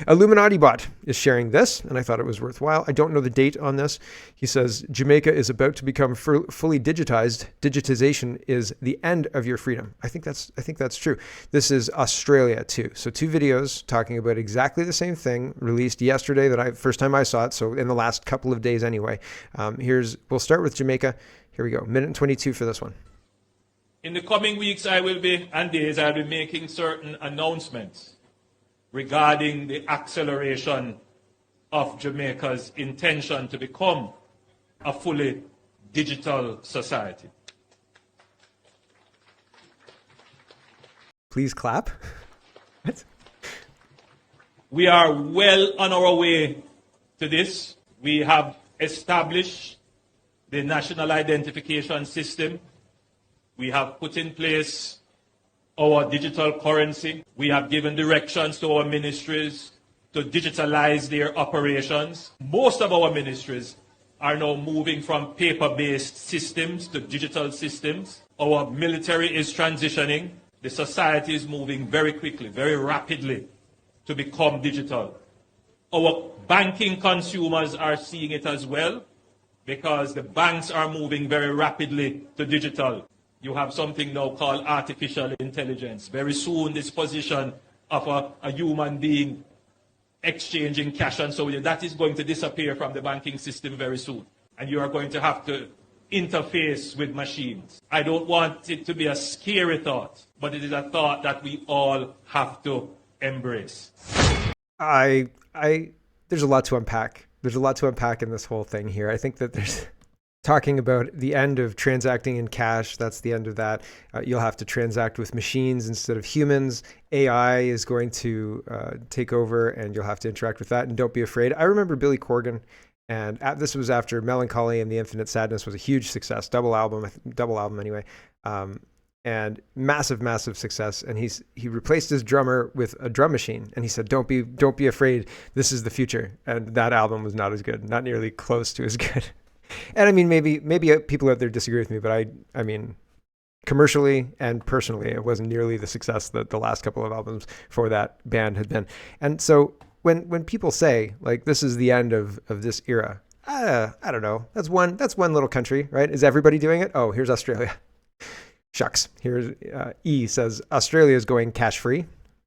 Illuminati Bot is sharing this, and I thought it was worthwhile. I don't know the date on this. He says, Jamaica is about to become fully digitized. Digitization is the end of your freedom. I think that's true. This is Australia too. So 2 videos talking about exactly the same thing released yesterday first time I saw it. So in the last couple of days anyway. We'll start with Jamaica. Here we go. Minute and 22 for this one. In the coming weeks I'll be making certain announcements regarding the acceleration of Jamaica's intention to become a fully digital society. Please clap. We are well on our way to this. We have established the national identification system. We have put in place our digital currency. We have given directions to our ministries to digitalize their operations. Most of our ministries are now moving from paper-based systems to digital systems. Our military is transitioning. The society is moving very quickly, very rapidly to become digital. Our banking consumers are seeing it as well because the banks are moving very rapidly to digital. You have something now called artificial intelligence. Very soon, this position of a human being exchanging cash and so on, that is going to disappear from the banking system very soon. And you are going to have to interface with machines. I don't want it to be a scary thought, but it is a thought that we all have to embrace. There's a lot to unpack. There's a lot to unpack in this whole thing here. I think that there's talking about the end of transacting in cash. That's the end of that. You'll have to transact with machines instead of humans. AI is going to take over and you'll have to interact with that. And don't be afraid. I remember Billy Corgan, and this was after Melancholy and the Infinite Sadness was a huge success, double album anyway. And massive success. And he replaced his drummer with a drum machine. And he said, don't be afraid. This is the future. And that album was not as good, not nearly close to as good. And I mean, maybe people out there disagree with me, but I mean, commercially and personally, it wasn't nearly the success that the last couple of albums for that band had been. And so when people say like this is the end of this era, I don't know. That's one little country, right? Is everybody doing it? Oh, here's Australia. Shucks. Here's E says Australia is going cash free.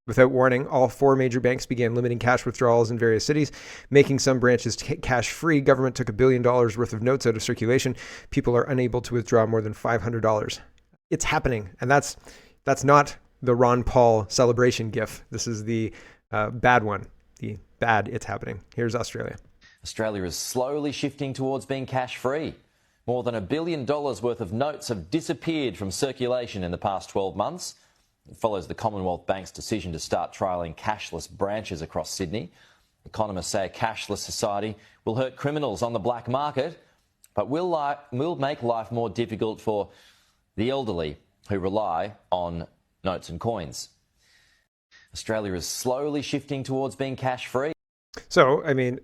Without warning, all 4 major banks began limiting cash withdrawals in various cities, making some branches cash-free. Government took $1 billion worth of notes out of circulation. People are unable to withdraw more than $500. It's happening, and that's not the Ron Paul celebration gif. This is the bad one, the bad it's happening. Here's Australia. Australia is slowly shifting towards being cash-free. More than $1 billion worth of notes have disappeared from circulation in the past 12 months. It follows the Commonwealth Bank's decision to start trialling cashless branches across Sydney. Economists say a cashless society will hurt criminals on the black market, but will make life more difficult for the elderly who rely on notes and coins. Australia is slowly shifting towards being cash-free. So, I mean,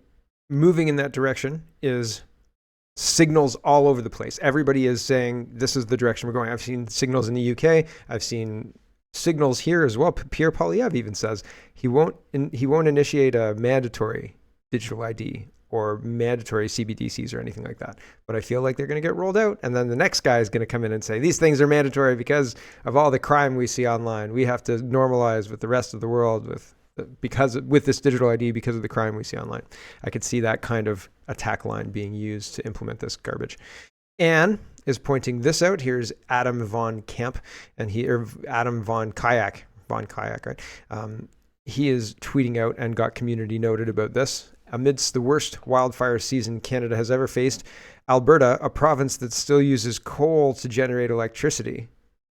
moving in that direction is signals all over the place. Everybody is saying this is the direction we're going. I've seen signals in the UK. I've seen signals here as well. Pierre Poilievre even says he won't initiate a mandatory digital ID or mandatory CBDCs or anything like that. But I feel like they're going to get rolled out, and then the next guy is going to come in and say these things are mandatory because of all the crime we see online. We have to normalize with the rest of the world with this digital ID because of the crime we see online. I could see that kind of attack line being used to implement this garbage. Anne is pointing this out. Here's Adam von Camp, and Adam von Kayak, right? He is tweeting out and got community noted about this. Amidst the worst wildfire season Canada has ever faced, Alberta, a province that still uses coal to generate electricity,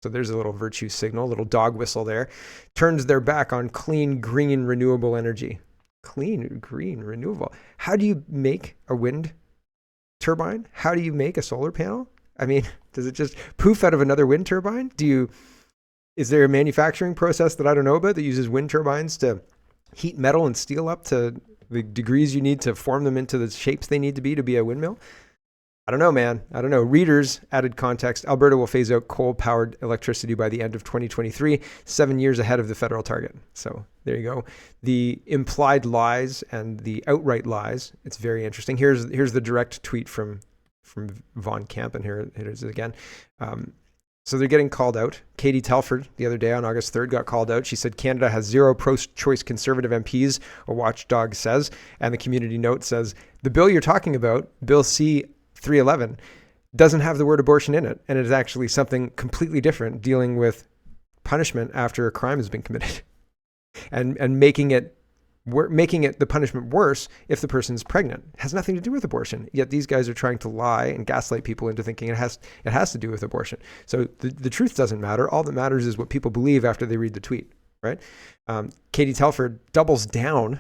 so there's a little virtue signal, a little dog whistle there, turns their back on clean, green, renewable energy. Clean, green, renewable. How do you make a wind turbine? How do you make a solar panel? I mean, does it just poof out of another wind turbine? Is there a manufacturing process that I don't know about that uses wind turbines to heat metal and steel up to the degrees you need to form them into the shapes they need to be a windmill? I don't know, man. I don't know. Readers added context. Alberta will phase out coal-powered electricity by the end of 2023, 7 years ahead of the federal target. So there you go. The implied lies and the outright lies. It's very interesting. Here's the direct tweet from Von Camp, and here it is again. So they're getting called out. Katie Telford, the other day on August 3rd, got called out. She said Canada has 0 pro-choice conservative MPs, a watchdog says. And the community note says, the bill you're talking about, Bill C-311, doesn't have the word abortion in it. And it is actually something completely different, dealing with punishment after a crime has been committed. and making it the punishment worse if the person is pregnant. It has nothing to do with abortion. Yet these guys are trying to lie and gaslight people into thinking it has to do with abortion. So the truth doesn't matter. All that matters is what people believe after they read the tweet, right? Katie Telford doubles down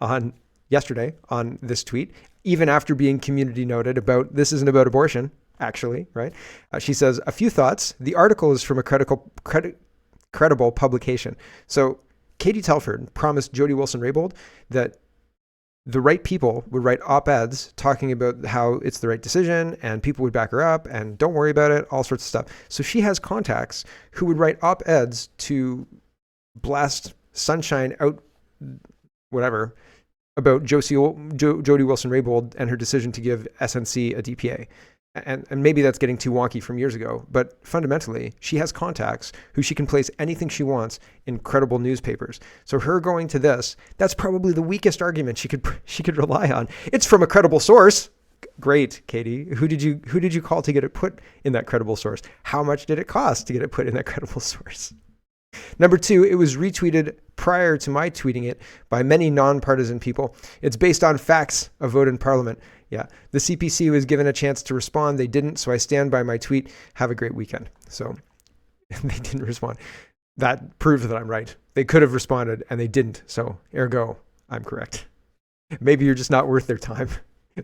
on yesterday on this tweet, even after being community noted about this isn't about abortion, actually, right? She says, a few thoughts. The article is from a credible publication. So Katie Telford promised Jody Wilson-Raybould that the right people would write op-eds talking about how it's the right decision and people would back her up and don't worry about it, all sorts of stuff. So she has contacts who would write op-eds to blast sunshine out, whatever, about Jody Wilson-Raybould and her decision to give SNC a DPA. And maybe that's getting too wonky from years ago, but fundamentally, she has contacts who she can place anything she wants in credible newspapers. So her going to this, that's probably the weakest argument she could rely on. It's from a credible source. Great, Katie. Who did you call to get it put in that credible source? How much did it cost to get it put in that credible source? Number 2, it was retweeted prior to my tweeting it by many nonpartisan people. It's based on facts, a vote in Parliament. Yeah, the CPC was given a chance to respond. They didn't, so I stand by my tweet. Have a great weekend. So they didn't respond. That proves that I'm right. They could have responded and they didn't. So ergo, I'm correct. Maybe you're just not worth their time.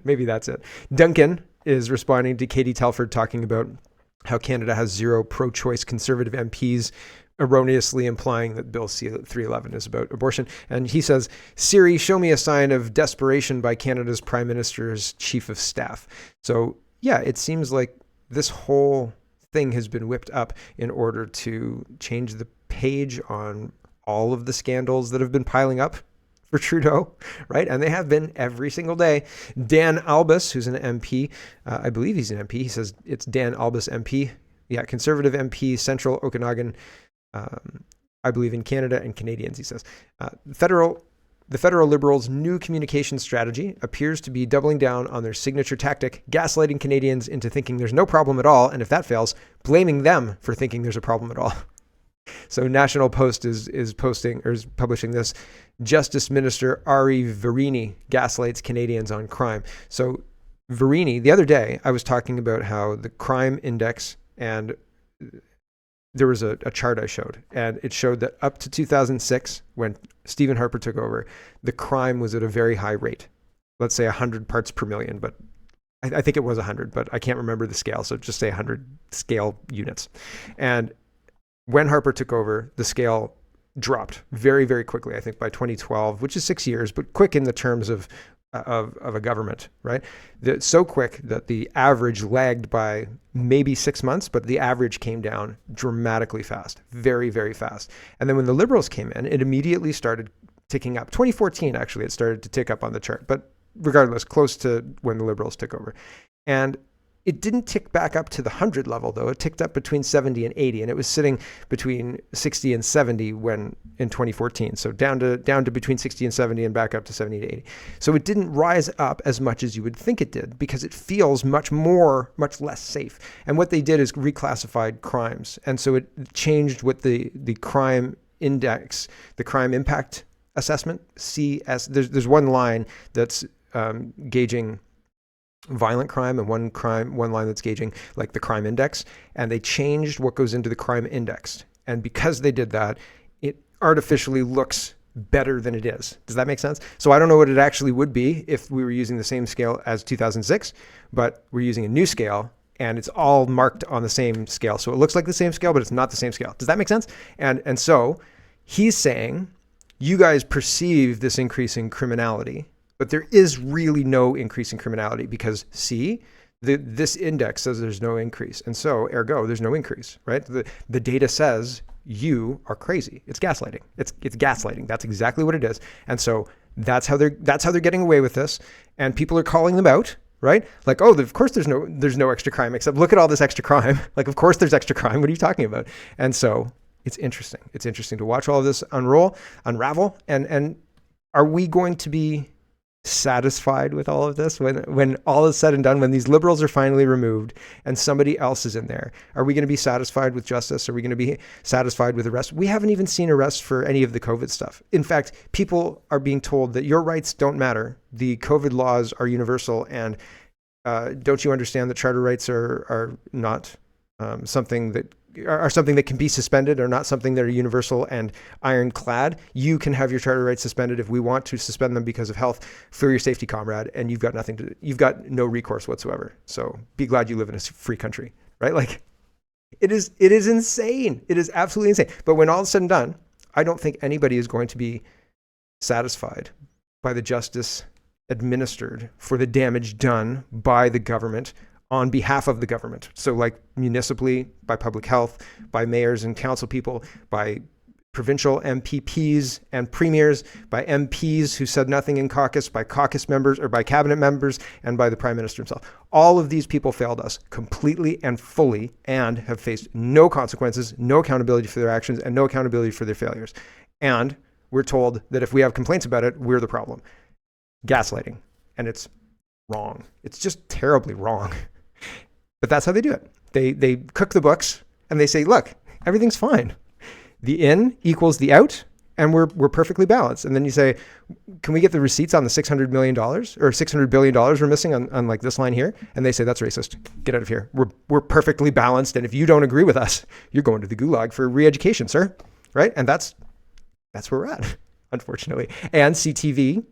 Maybe that's it. Duncan is responding to Katie Telford talking about how Canada has 0 pro-choice conservative MPs, erroneously implying that Bill C-311 is about abortion. And he says, Siri, show me a sign of desperation by Canada's Prime Minister's Chief of Staff. So yeah, it seems like this whole thing has been whipped up in order to change the page on all of the scandals that have been piling up for Trudeau, right? And they have been every single day. Dan Albus, who's an MP, I believe he's an MP, he says it's Dan Albus MP. Yeah, Conservative MP, Central Okanagan, I believe in Canada and Canadians, he says. The federal Liberals' new communication strategy appears to be doubling down on their signature tactic, gaslighting Canadians into thinking there's no problem at all, and if that fails, blaming them for thinking there's a problem at all. So National Post is publishing this. Justice Minister Ari Verini gaslights Canadians on crime. So Verini, the other day, I was talking about how the crime index, and there was a chart I showed, and it showed that up to 2006, when Stephen Harper took over, the crime was at a very high rate. Let's say 100 parts per million, but I think it was 100, but I can't remember the scale, so just say 100 scale units. And when Harper took over, the scale dropped very, very quickly, I think by 2012, which is 6 years, but quick in the terms of a government, right? So quick that the average lagged by maybe 6 months, but the average came down dramatically fast, very, very fast. And then when the Liberals came in, it immediately started ticking up. 2014, actually, it started to tick up on the chart, but regardless, close to when the Liberals took over. And it didn't tick back up to the 100 level, though. It ticked up between 70 and 80, and it was sitting between 60 and 70 when in 2014. So down to between 60 and 70 and back up to 70 to 80. So it didn't rise up as much as you would think it did because it feels much less safe. And what they did is reclassified crimes. And so it changed what the crime index, the crime impact assessment, CS. There's one line that's gauging violent crime and one line that's gauging like the crime index, and they changed what goes into the crime index. And because they did that, it artificially looks better than it is. Does that make sense? So I don't know what it actually would be if we were using the same scale as 2006, but we're using a new scale and it's all marked on the same scale. So it looks like the same scale, but it's not the same scale. Does that make sense? And so he's saying, you guys perceive this increase in criminality, but there is really no increase in criminality because, see, This index says there's no increase. And so, ergo, there's no increase, right? The data says you are crazy. It's gaslighting. It's gaslighting. That's exactly what it is. And so that's how they're getting away with this. And people are calling them out, right? Like, oh, of course there's no extra crime, except look at all this extra crime. Like, of course there's extra crime. What are you talking about? And so it's interesting. It's interesting to watch all of this unravel. And are we going to be satisfied with all of this when all is said and done, when these liberals are finally removed and somebody else is in there? Are we going to be satisfied with justice? Are we going to be satisfied with arrests? We haven't even seen arrests for any of the COVID stuff. In fact, people are being told that your rights don't matter. The COVID laws are universal, and don't you understand that charter rights are not something that can be suspended, or not something that are universal and ironclad? You can have your charter rights suspended if we want to suspend them because of health for your safety, comrade, and you've got no recourse whatsoever. So be glad you live in a free country, right? Like, it is insane. It is absolutely insane. But when all is said and done, I don't think anybody is going to be satisfied by the justice administered for the damage done by the government on behalf of the government. So like municipally, by public health, by mayors and council people, by provincial MPPs and premiers, by MPs who said nothing in caucus, by caucus members or by cabinet members, and by the prime minister himself. All of these people failed us completely and fully and have faced no consequences, no accountability for their actions, and no accountability for their failures. And we're told that if we have complaints about it, we're the problem. Gaslighting. And it's wrong. It's just terribly wrong. But that's how they do it. They cook the books and they say, look, everything's fine. The in equals the out, and we're perfectly balanced. And then you say, can we get the receipts on the $600 million or $600 billion we're missing on like this line here? And they say, that's racist. Get out of here. We're perfectly balanced. And if you don't agree with us, you're going to the gulag for re-education, sir. Right? And that's where we're at, unfortunately. And CTV,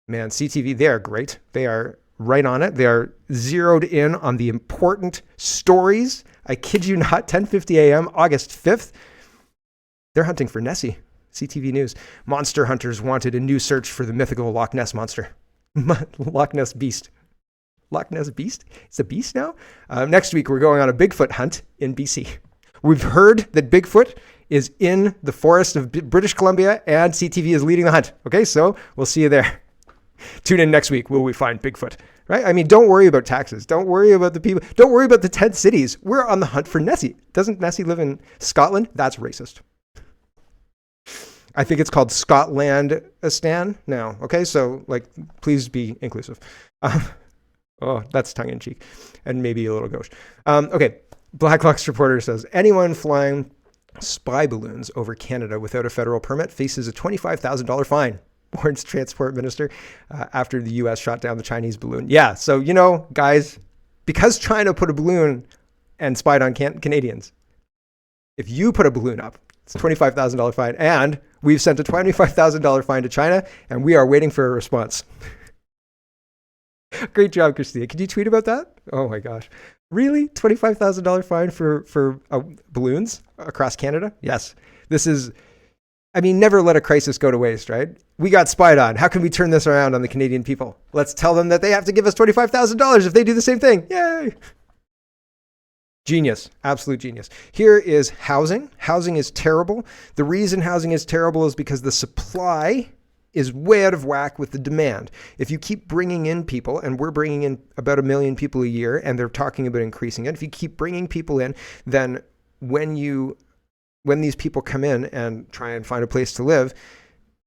man, CTV, they are great. They are right on it. They are zeroed in on the important stories. I kid you not, 10:50 a.m., August 5th. They're hunting for Nessie. CTV News. Monster hunters wanted a new search for the mythical Loch Ness monster. Loch Ness beast. Loch Ness beast? It's a beast now? Next week, we're going on a Bigfoot hunt in BC. We've heard that Bigfoot is in the forest of British Columbia, and CTV is leading the hunt. Okay, so we'll see you there. Tune in next week. Will we find Bigfoot? Right? I mean, don't worry about taxes. Don't worry about the people. Don't worry about the 10 cities. We're on the hunt for Nessie. Doesn't Nessie live in Scotland? That's racist. I think it's called Scotlandistan now. Okay, so like, please be inclusive. Oh, that's tongue in cheek, and maybe a little gauche. Okay, Blackhawks reporter says anyone flying spy balloons over Canada without a federal permit faces a $25,000 fine. Warns transport minister after the U.S. shot down the Chinese balloon. Yeah, so guys, because China put a balloon and spied on Canadians, if you put a balloon up, it's a $25,000 fine, and we've sent a $25,000 fine to China, and we are waiting for a response. Great job, Christina. Could you tweet about that? Oh my gosh. Really? $25,000 fine for balloons across Canada? Yes. This is, never let a crisis go to waste, right? We got spied on. How can we turn this around on the Canadian people? Let's tell them that they have to give us $25,000 if they do the same thing. Yay! Genius. Absolute genius. Here is housing. Housing is terrible. The reason housing is terrible is because the supply is way out of whack with the demand. If you keep bringing in people, and we're bringing in about 1 million people a year, and they're talking about increasing it, if you keep bringing people in, then when these people come in and try and find a place to live,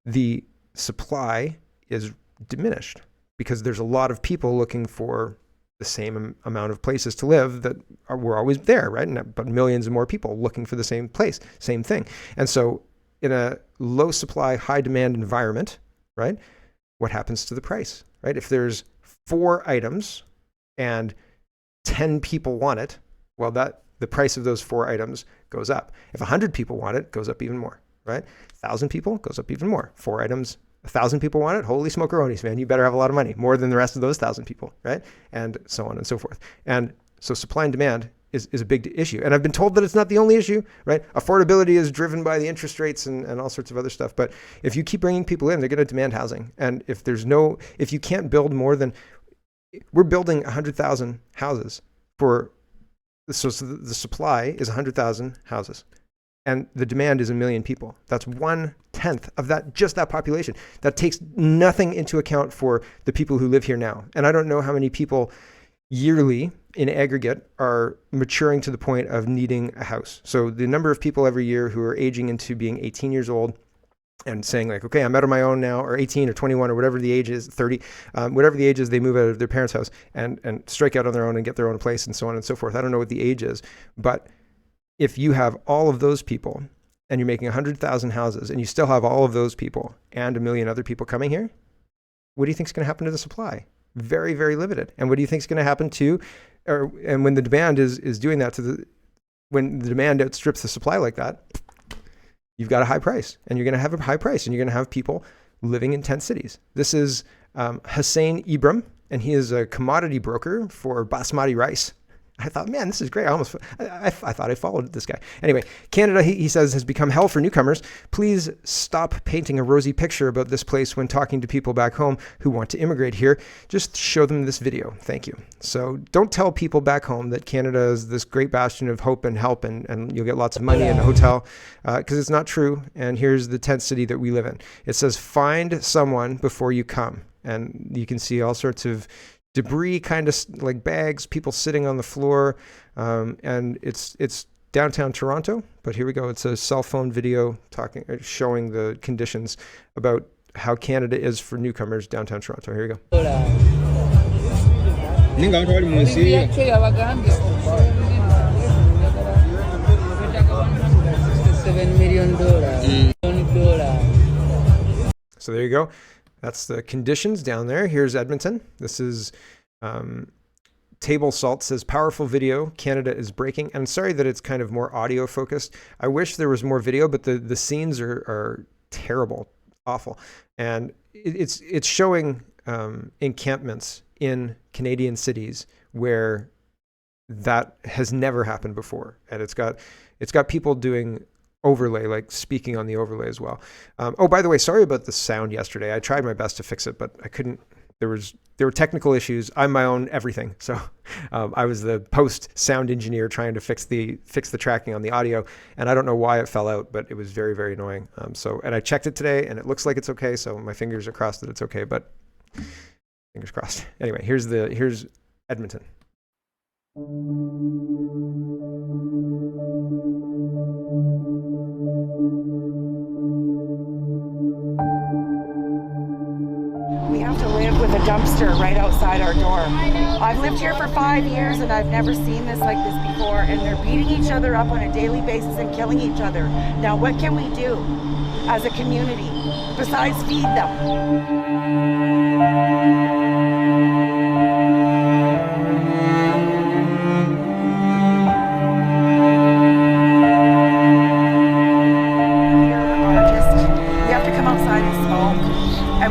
the supply is diminished because there's a lot of people looking for the same amount of places to live that were always there, right? But millions of more people looking for the same place, same thing. And so in a low supply, high demand environment, right, what happens to the price, right? If there's 4 items and 10 people want it, well, the price of those 4 items goes up. If 100 people want it, it goes up even more, right? 1,000 people goes up even more. 4 items, 1,000 people want it. Holy smokeronies, man. You better have a lot of money, more than the rest of those 1,000 people, right? And so on and so forth. And so supply and demand is a big issue. And I've been told that it's not the only issue, right? Affordability is driven by the interest rates and all sorts of other stuff. But if you keep bringing people in, they're going to demand housing. And if you can't build more than, We're building 100,000 houses so the supply is 100,000 houses. And the demand is 1 million people. That's 1/10 of that population. That takes nothing into account for the people who live here now. And I don't know how many people yearly in aggregate are maturing to the point of needing a house. So the number of people every year who are aging into being 18 years old and saying like, okay, I'm out on my own now, or 18 or 21 or whatever the age is, 30, whatever the age is, they move out of their parents' house and strike out on their own and get their own place and so on and so forth. I don't know what the age is, but if you have all of those people and you're making 100,000 houses and you still have all of those people and 1 million other people coming here, what do you think is going to happen to the supply? Very, very limited. And what do you think is going to happen and when the demand is doing that when the demand outstrips the supply like that, you've got a high price, and you're going to have a high price, and you're going to have people living in tent cities. This is Hussein Ibram, and he is a commodity broker for basmati rice. I thought, man, this is great. I thought I followed this guy. Anyway, Canada, he says, has become hell for newcomers. Please stop painting a rosy picture about this place when talking to people back home who want to immigrate here. Just show them this video. Thank you. So don't tell people back home that Canada is this great bastion of hope and help and you'll get lots of money and a hotel, because it's not true. And here's the tent city that we live in. It says, find someone before you come. And you can see all sorts of debris, kind of like bags, people sitting on the floor, and it's downtown Toronto. But here we go. It's a cell phone video showing the conditions about how Canada is for newcomers downtown Toronto. Here we go. $7 million. So there you go. That's the conditions down there. Here's Edmonton. This is Table Salt says, powerful video. Canada is breaking. And I'm sorry that it's kind of more audio focused. I wish there was more video, but the scenes are terrible, awful. And it's showing encampments in Canadian cities where that has never happened before. And it's got people doing overlay, like speaking on the overlay as well. Oh, by the way, sorry about the sound yesterday. I tried my best to fix it, but I couldn't. There were technical issues. I'm my own everything. So I was the post sound engineer trying to fix the tracking on the audio, and I don't know why it fell out, but it was very, very annoying. And I checked it today, and it looks like it's okay. So my fingers are crossed that it's okay, but fingers crossed. Anyway, here's Edmonton. We have to live with a dumpster right outside our door. I've lived here for 5 years and I've never seen this like this before, and they're beating each other up on a daily basis and killing each other. Now what can we do as a community besides feed them?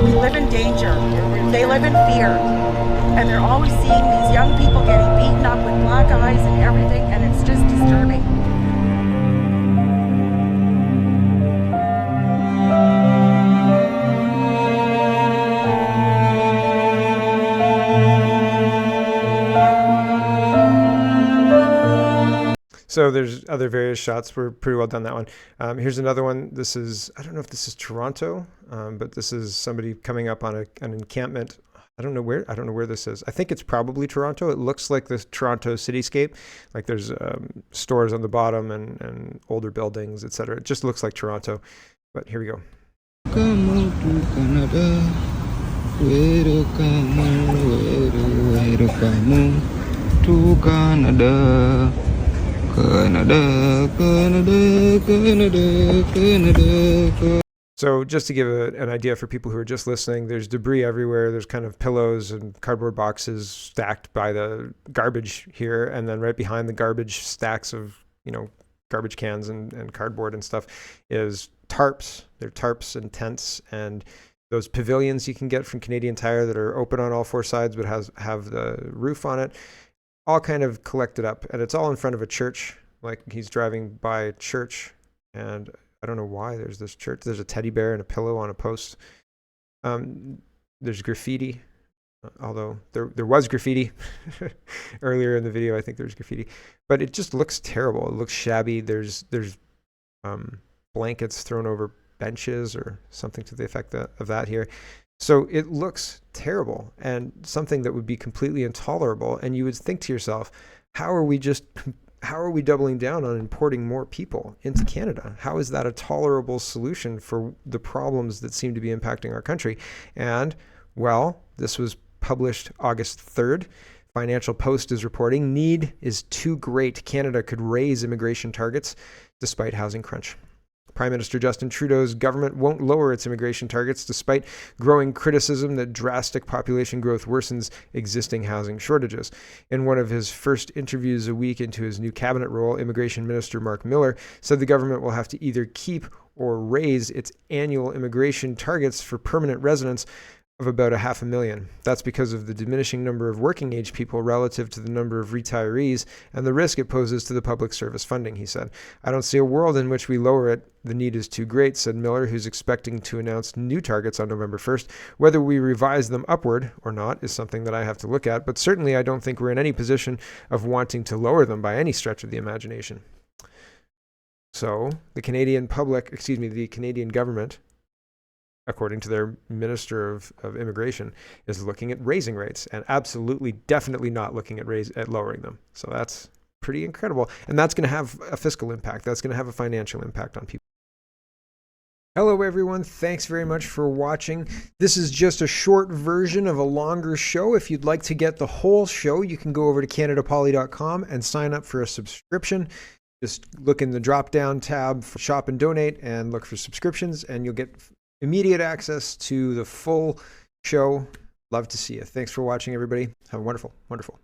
We live in danger. They live in fear. And they're always seeing these young people getting beaten up with black eyes and everything, and it's just disturbing. So there's other various shots. We're pretty well done that one. Here's another one. This is, I don't know if this is Toronto, but this is somebody coming up on an encampment. I don't know where this is. I think it's probably Toronto. It looks like the Toronto cityscape. Like there's stores on the bottom and older buildings, etc. It just looks like Toronto. But here we go. Welcome to Canada. Welcome to Canada. Canada. So just to give an idea for people who are just listening, there's debris everywhere. There's kind of pillows and cardboard boxes stacked by the garbage here. And then right behind the garbage stacks of, garbage cans and cardboard and stuff is tarps. They're tarps and tents and those pavilions you can get from Canadian Tire that are open on all four sides but have the roof on it. All kind of collected up, and it's all in front of a church. Like he's driving by a church, and I don't know why there's this church. There's a teddy bear and a pillow on a post. There's graffiti although there was graffiti earlier in the video. I think there was graffiti, but it just looks terrible. It looks shabby. There's blankets thrown over benches or something to the effect of that here. So it looks terrible and something that would be completely intolerable. And you would think to yourself, how are we doubling down on importing more people into Canada? How is that a tolerable solution for the problems that seem to be impacting our country? And, well, this was published August 3rd. Financial Post is reporting, need is too great. Canada could raise immigration targets despite housing crunch. Prime Minister Justin Trudeau's government won't lower its immigration targets despite growing criticism that drastic population growth worsens existing housing shortages. In one of his first interviews a week into his new cabinet role, Immigration Minister Mark Miller said the government will have to either keep or raise its annual immigration targets for permanent residents of about 500,000. That's because of the diminishing number of working age people relative to the number of retirees and the risk it poses to the public service funding, he said. I don't see a world in which we lower it. The need is too great, said Miller, who's expecting to announce new targets on November 1st. Whether we revise them upward or not is something that I have to look at, but certainly I don't think we're in any position of wanting to lower them by any stretch of the imagination. So the Canadian government, according to their Minister of Immigration, is looking at raising rates and absolutely, definitely not looking at lowering them. So that's pretty incredible. And that's going to have a fiscal impact. That's going to have a financial impact on people. Hello, everyone. Thanks very much for watching. This is just a short version of a longer show. If you'd like to get the whole show, you can go over to CanadaPoly.com and sign up for a subscription. Just look in the drop-down tab for Shop and Donate and look for subscriptions, and you'll get immediate access to the full show. Love to see you. Thanks for watching, everybody. Have a wonderful, wonderful